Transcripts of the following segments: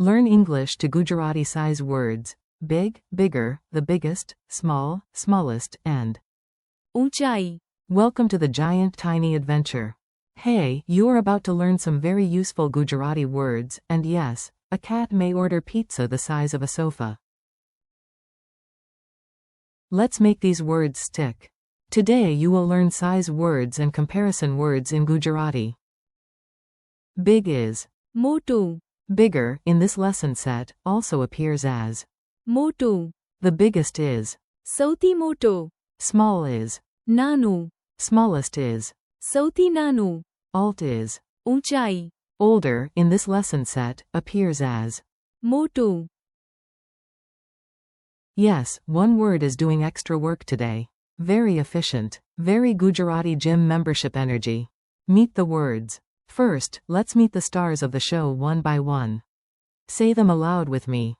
Learn English to Gujarati size words: big, bigger, the biggest, small, smallest, and ऊंचाई. welcome to the giant tiny adventure. Hey, you are about to learn some very useful Gujarati words, and yes, a cat may order pizza the size of a sofa. Let's make these words stick. Today you will learn size words and comparison words in Gujarati. Big is Motu. bigger in this lesson set, also appears as Motu. the biggest is સૌથી મોટો. small is નાનું. smallest is સૌથી નાનું. alt is ઊંચાઈ. older in this lesson set, appears as મોટું. Yes, one word is doing extra work today. Very efficient. Very Gujarati gym membership energy. Meet the words. First, let's meet the stars of the show one by one. Say them aloud with me.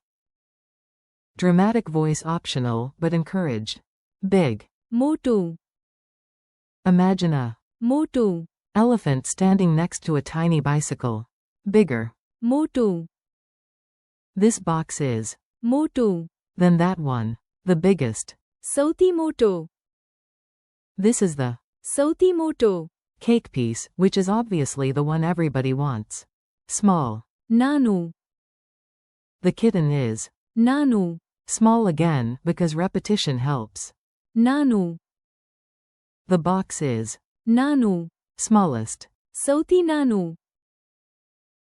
Dramatic voice optional, but encouraged. Big. મોટું. Imagine a મોટું. elephant standing next to a tiny bicycle. Bigger. મોટું. This box is મોટું. then that one. The biggest. સૌથી મોટો. This is the સૌથી મોટો. cake piece, which is obviously the one everybody wants. Small. નાનું. The kitten is નાનું. small again, because repetition helps. નાનું. The box is નાનું. smallest. સૌથી નાનું.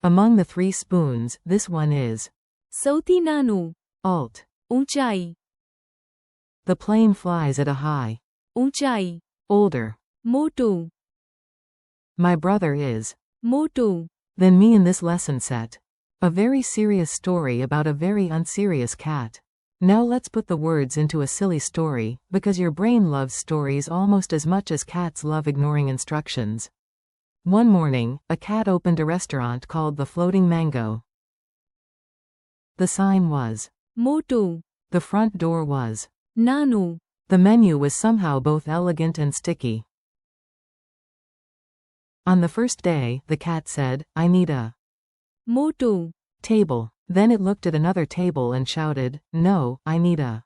Among the 3 spoons, this one is સૌથી નાનું. alt. ઊંચાઈ. The plane flies at a high. ઊંચાઈ. Older. મોટું. My brother is મોટું. than me in this lesson set. A very serious story about a very unserious cat. Now let's put the words into a silly story, because your brain loves stories almost as much as cats love ignoring instructions. One morning, a cat opened a restaurant called the Floating Mango. The sign was મોટું. the front door was નાનું. the menu was somehow both elegant and sticky. On the first day, the cat said, I need a મોટું. table. Then it looked at another table and shouted, No, I need a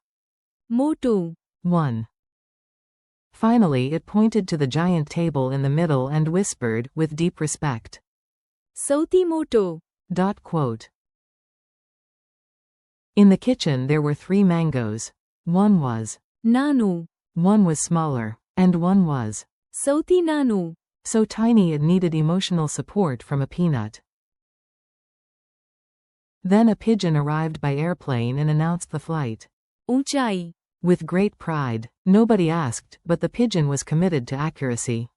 મોટું. one. Finally it pointed to the giant table in the middle and whispered, with deep respect. સૌથી મોટો. Quote. In the kitchen there were 3 mangoes. One was નાનું. one was smaller, and one was સૌથી નાનું. so tiny it needed emotional support from a peanut. Then a pigeon arrived by airplane and announced the flight. ઊંચાઈ. With great pride. Nobody asked, but the pigeon was committed to accuracy.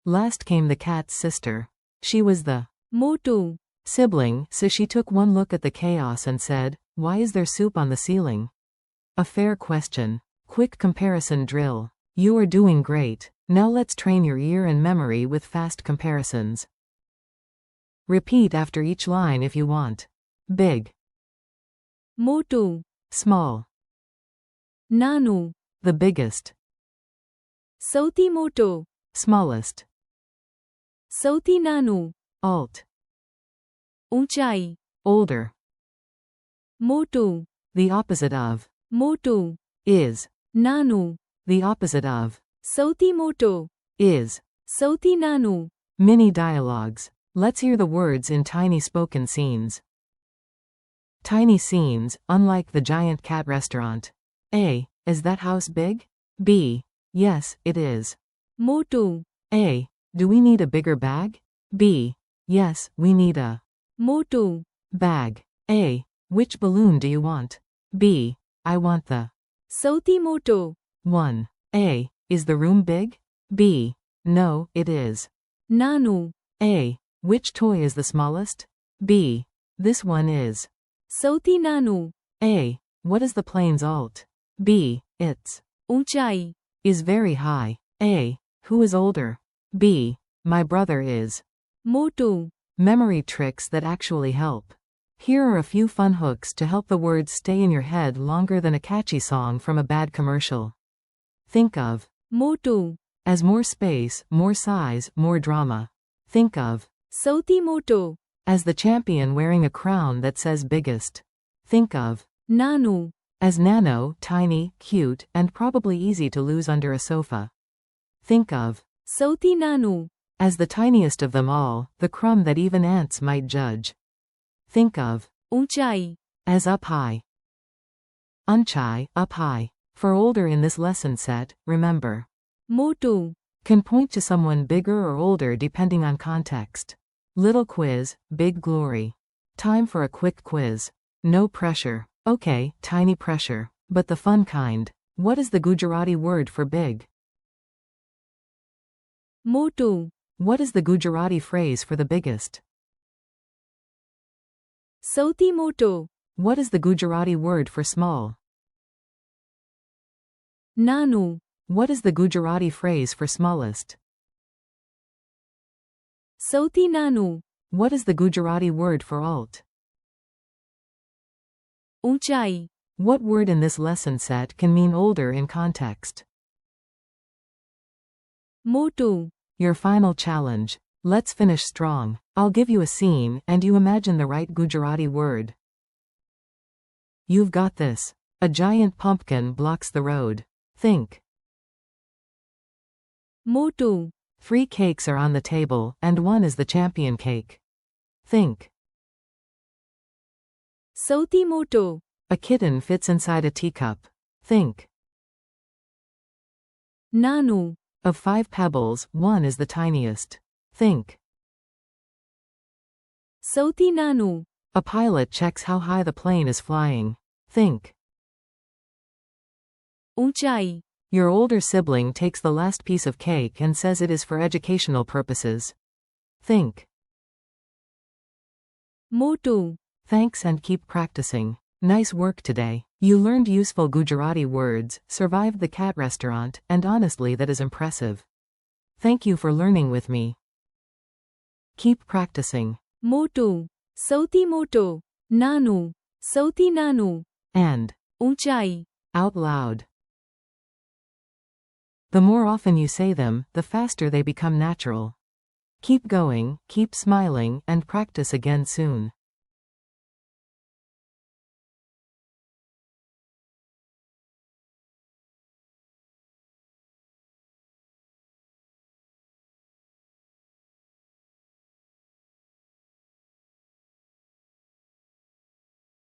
Last came the cat's sister. She was the મોટું. sibling, so she took one look at the chaos and said, Why is there soup on the ceiling? A fair question. Quick comparison drill. You are doing great. Now let's train your ear and memory with fast comparisons. Repeat after each line if you want. Big. મોટું. Small. નાનું. The biggest. સૌથી મોટો. Smallest. સૌથી નાનું. Alt. ઊંચાઈ. Older. મોટું. The opposite of મોટું. is. નાનું. The opposite of સૌથી મોટો. is. સૌથી નાનું. Mini dialogues. Let's hear the words in tiny spoken scenes. Tiny scenes, unlike the giant cat restaurant. A. Is that house big? B. Yes, it is. મોટું. A. Do we need a bigger bag? B. Yes, we need a મોટું. bag. A. Which balloon do you want? B. I want the સૌથી મોટો. 1. A. Is the room big? B. No, it is. નાનું. A. Which toy is the smallest? B. This one is. સૌથી નાનું. A. What is the plane's alt? B. Its ઊંચાઈ. is very high. A. Who is older? B. My brother is. મોટું. Memory tricks that actually help. Here are a few fun hooks to help the words stay in your head longer than a catchy song from a bad commercial. Think of મોટું. as more space, more size, more drama. Think of સૌથી મોટો. As the champion wearing a crown that says biggest. Think of નાનું, as nano, tiny, cute, and probably easy to lose under a sofa. Think of સૌથી નાનું, as the tiniest of them all, the crumb that even ants might judge. Think of ઊંચાઈ, as up high. Unchai, up high. For older in this lesson set, remember. મોટું, Can point to someone bigger or older depending on context. Little quiz, big glory. Time for a quick quiz. No pressure. Okay, tiny pressure. But the fun kind. What is the Gujarati word for big? મોટું, What is the Gujarati phrase for the biggest? સૌથી મોટો, What is the Gujarati word for small? નાનું, What is the Gujarati phrase for smallest? સૌથી નાનું, What is the Gujarati word for alt? ઊંચાઈ, What word in this lesson set can mean older in context? મોટું, Your final challenge. Let's finish strong. I'll give you a scene, and you imagine the right Gujarati word. You've got this. A giant pumpkin blocks the road. Think. મોટું, 3 cakes are on the table, and one is the champion cake. Think. સૌથી મોટો, A kitten fits inside a teacup. Think. નાનું, Of 5 pebbles, one is the tiniest. Think. સૌથી નાનું, A pilot checks how high the plane is flying. Think. ઊંચાઈ, Your older sibling takes the last piece of cake and says it is for educational purposes. Think. મોટું, Thanks and keep practicing. Nice work today. You learned useful Gujarati words, survived the cat restaurant, and honestly that is impressive. Thank you for learning with me. Keep practicing. મોટું, સૌથી મોટો, નાનું, સૌથી નાનું, And ઊંચાઈ, out loud. The more often you say them, the faster they become natural. Keep going, keep smiling, and practice again soon.